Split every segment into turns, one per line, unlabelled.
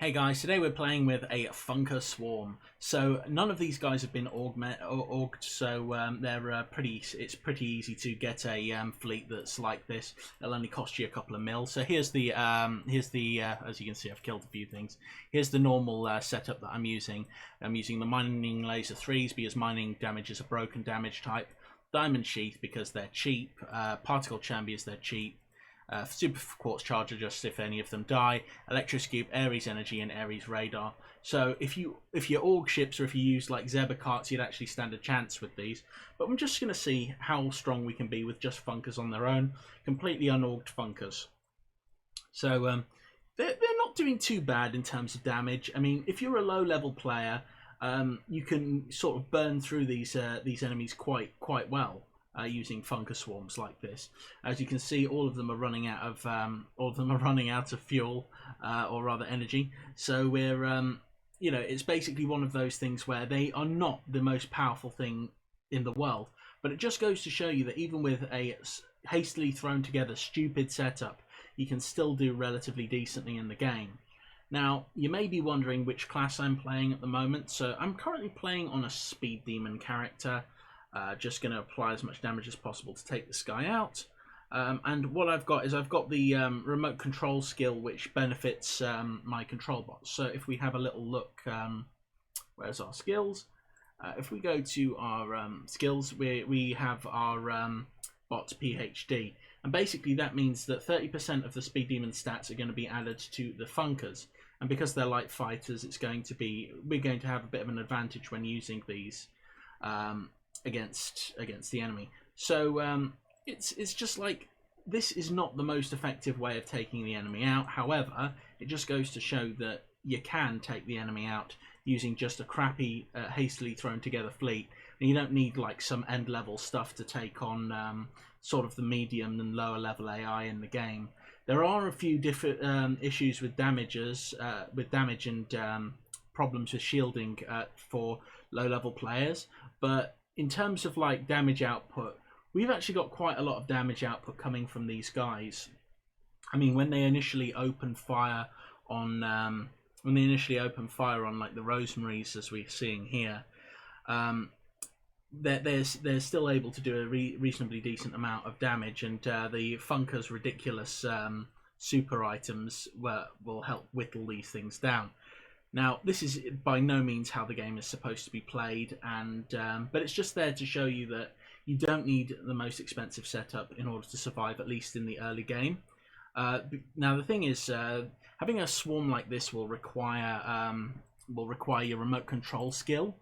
Hey guys, today we're playing with a Phunka swarm. So none of these guys have been orged, so it's pretty easy to get a fleet that's like this. It'll only cost you a couple of mil. So here's the as you can see, I've killed a few things. Here's the normal setup that I'm using. I'm using the mining laser 3s because mining damage is a broken damage type. Diamond sheath because they're cheap. Particle chamber because they're cheap. Super quartz charger just if any of them die, electroscoop, Ares energy, and Ares radar. So if your org ships or if you use like Zeba carts, you'd actually stand a chance with these. But I'm just going to see how strong we can be with just Phunkas on their own, completely unorged Phunkas. So they're not doing too bad in terms of damage. I mean, if you're a low level player, you can sort of burn through these enemies quite well. Using Phunka swarms like this. As you can see, all of them are running out of fuel, or rather energy. So we're it's basically one of those things where they are not the most powerful thing in the world, but it just goes to show you that even with a hastily thrown together stupid setup, you can still do relatively decently in the game. Now, you may be wondering which class I'm playing at the moment. So I'm currently playing on a speed demon character. Just going to apply as much damage as possible to take this guy out. And what I've got is the remote control skill, which benefits my control bots. So if we have a little look, where's our skills? If we go to our skills, we have our bot PhD. And basically that means that 30% of the speed demon stats are going to be added to the Phunkas. And because they're light fighters, we're going to have a bit of an advantage when using these. Against the enemy. So it's just like, this is not the most effective way of taking the enemy out. However, it just goes to show that you can take the enemy out using just a crappy hastily thrown together fleet, and you don't need like some end level stuff to take on sort of the medium and lower level AI in the game. There are a few different issues with damage and problems with shielding for low level players, but in terms of like damage output, we've actually got quite a lot of damage output coming from these guys. I mean, when they initially open fire on like the Rosemaries, as we're seeing here, they're still able to do a reasonably decent amount of damage, and the Funka's ridiculous super items will help whittle these things down. Now, this is by no means how the game is supposed to be played, and but it's just there to show you that you don't need the most expensive setup in order to survive, at least in the early game. Now, the thing is, having a swarm like this will require your remote control skill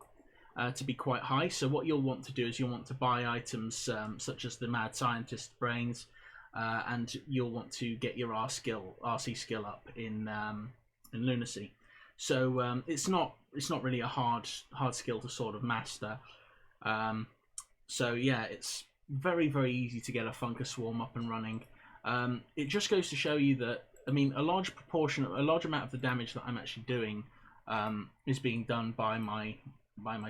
to be quite high. So what you'll want to do is you'll want to buy items such as the Mad Scientist brains, and you'll want to get your RC skill up in Lunacy. So it's not really a hard skill to sort of master. So yeah, it's very easy to get a Phunka swarm up and running. It just goes to show you that, I mean, a large amount of the damage that I'm actually doing is being done by my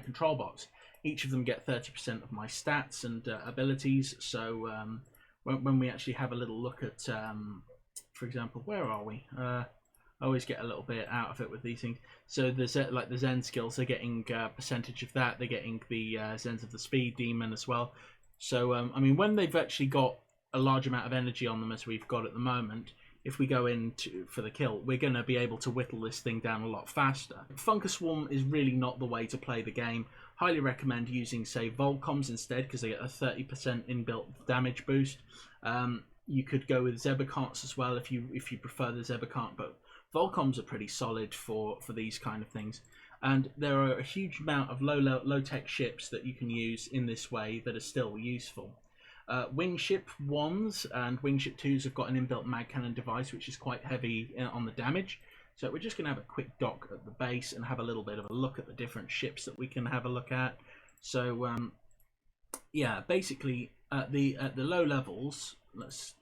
control bots. Each of them get 30% of my stats and abilities. So when we actually have a little look at, for example, where are we? I always get a little bit out of it with these things. So the Zen skills, they're getting a percentage of that. They're getting the Zens of the Speed Demon as well. So I mean, when they've actually got a large amount of energy on them, as we've got at the moment, if we go in for the kill, we're going to be able to whittle this thing down a lot faster. Phunka Swarm is really not the way to play the game. Highly recommend using, say, Volcoms instead, because they get a 30% inbuilt damage boost. You could go with Zeba carts as well if you prefer the Zeba cart, but Volcoms are pretty solid for these kind of things, and there are a huge amount of low-tech ships that you can use in this way that are still useful. Wingship 1s and Wingship 2s have got an inbuilt mag cannon device, which is quite heavy on the damage. So we're just going to have a quick dock at the base and have a little bit of a look at the different ships that we can have a look at. So yeah, basically at the low levels, let's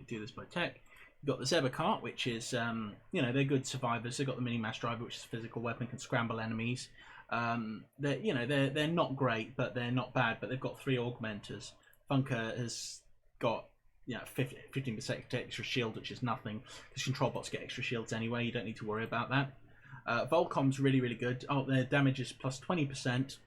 do this by tech. You've got the Zeba cart, which is, they're good survivors. They've got the mini mass driver, which is a physical weapon, can scramble enemies. They're not great, but they're not bad. But they've got 3 augmenters. Phunka has got 15% extra shield, which is nothing because control bots get extra shields anyway. You don't need to worry about that. Volcom's really, really good. Oh, their damage is plus 20%.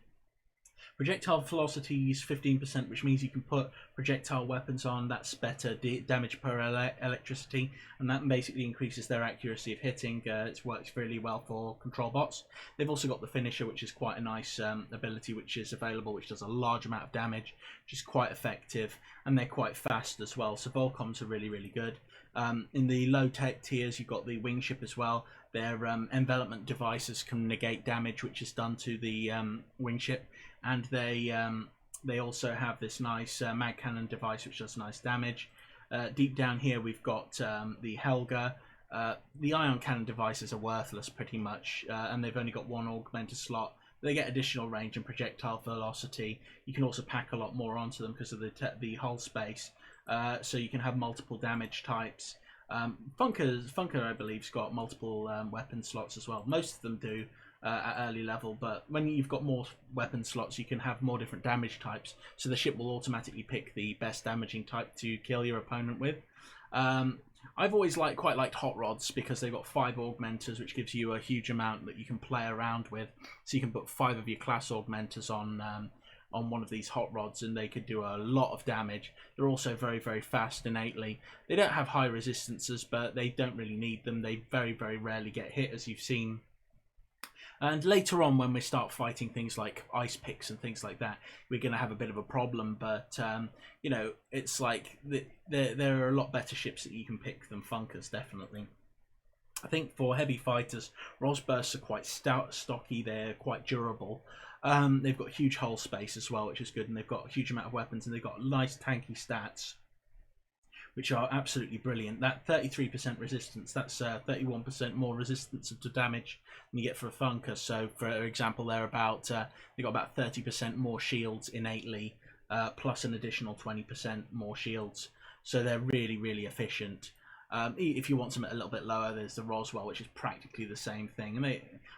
Projectile velocity is 15%, which means you can put projectile weapons on. That's better damage per electricity, and that basically increases their accuracy of hitting. It works really well for control bots. They've also got the finisher, which is quite a nice ability, which is available, which does a large amount of damage, which is quite effective, and they're quite fast as well. So Volcoms are really, really good. In the low tech tiers, you've got the wingship as well. Their envelopment devices can negate damage which is done to the wingship, and they also have this nice mag cannon device which does nice damage. Deep down here we've got the Helga. The ion cannon devices are worthless pretty much, and they've only got one augmented slot. They get additional range and projectile velocity. You can also pack a lot more onto them because of the hull space, so you can have multiple damage types. Phunka, I believe, has got multiple weapon slots as well. Most of them do at early level, but when you've got more weapon slots, you can have more different damage types. So the ship will automatically pick the best damaging type to kill your opponent with. I've always quite liked hot rods because they've got 5 augmenters, which gives you a huge amount that you can play around with. So you can put 5 of your class augmenters on one of these hot rods, and they could do a lot of damage. They're also very, very fast innately. They don't have high resistances, but they don't really need them. They very, very rarely get hit, as you've seen. And later on, when we start fighting things like ice picks and things like that, we're going to have a bit of a problem. But you know, it's like there are a lot better ships that you can pick than Phunkas, definitely. I think for heavy fighters, Rosbursts are quite stocky. They're quite durable. They've got huge hull space as well, which is good, and they've got a huge amount of weapons, and they've got nice tanky stats, which are absolutely brilliant. That 33% resistance, that's 31% more resistance to damage than you get for a Phunka. So, for example, they've got about 30% more shields innately, plus an additional 20% more shields. So they're really, really efficient. If you want something a little bit lower, there's the Roswell, which is practically the same thing. And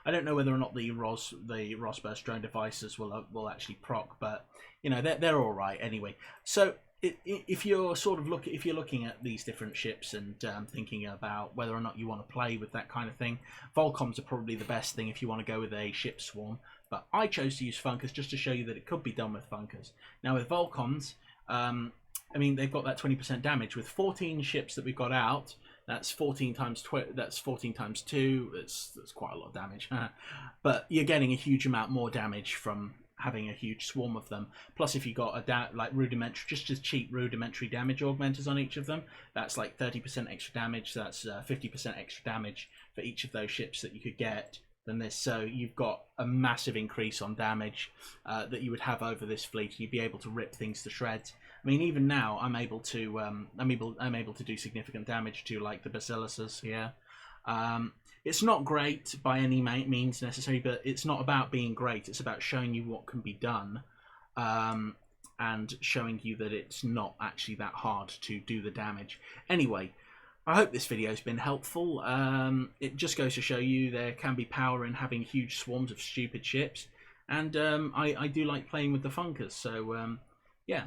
I don't know whether or not the Rosburst drone devices will actually proc, but you know they're all right anyway. So if you're looking at these different ships and thinking about whether or not you want to play with that kind of thing, Volcoms are probably the best thing if you want to go with a ship swarm. But I chose to use Phunkas just to show you that it could be done with Phunkas. Now with Volcoms, I mean, they've got that 20% damage with 14 ships that we've got out. That's 14 times 2. That's quite a lot of damage. But you're getting a huge amount more damage from having a huge swarm of them. Plus, if you got rudimentary, just as cheap rudimentary damage augmenters on each of them, that's like 30% extra damage. So that's 50% extra damage for each of those ships that you could get than this. So you've got a massive increase on damage that you would have over this fleet. You'd be able to rip things to shreds. I mean, even now, I'm able to do significant damage to like the Basilises here. It's not great by any means necessary, but it's not about being great. It's about showing you what can be done, and showing you that it's not actually that hard to do the damage. Anyway, I hope this video has been helpful. It just goes to show you there can be power in having huge swarms of stupid ships, and I do like playing with the Phunkas. So yeah.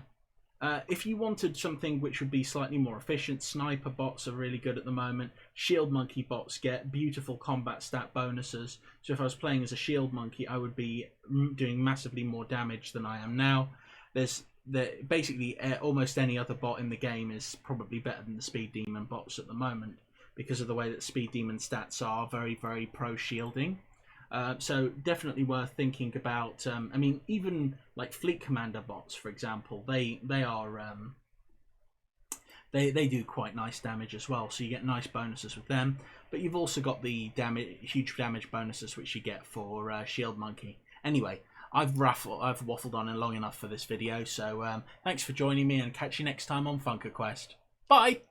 If you wanted something which would be slightly more efficient, sniper bots are really good at the moment. Shield monkey bots get beautiful combat stat bonuses. So if I was playing as a shield monkey, I would be doing massively more damage than I am now. Basically almost any other bot in the game is probably better than the speed demon bots at the moment, because of the way that speed demon stats are very, very pro shielding. So definitely worth thinking about. I mean, even like fleet commander bots, for example, they do quite nice damage as well. So you get nice bonuses with them. But you've also got the huge damage bonuses which you get for shield monkey. Anyway, I've waffled on long enough for this video. So thanks for joining me, and catch you next time on Phunka Quest. Bye.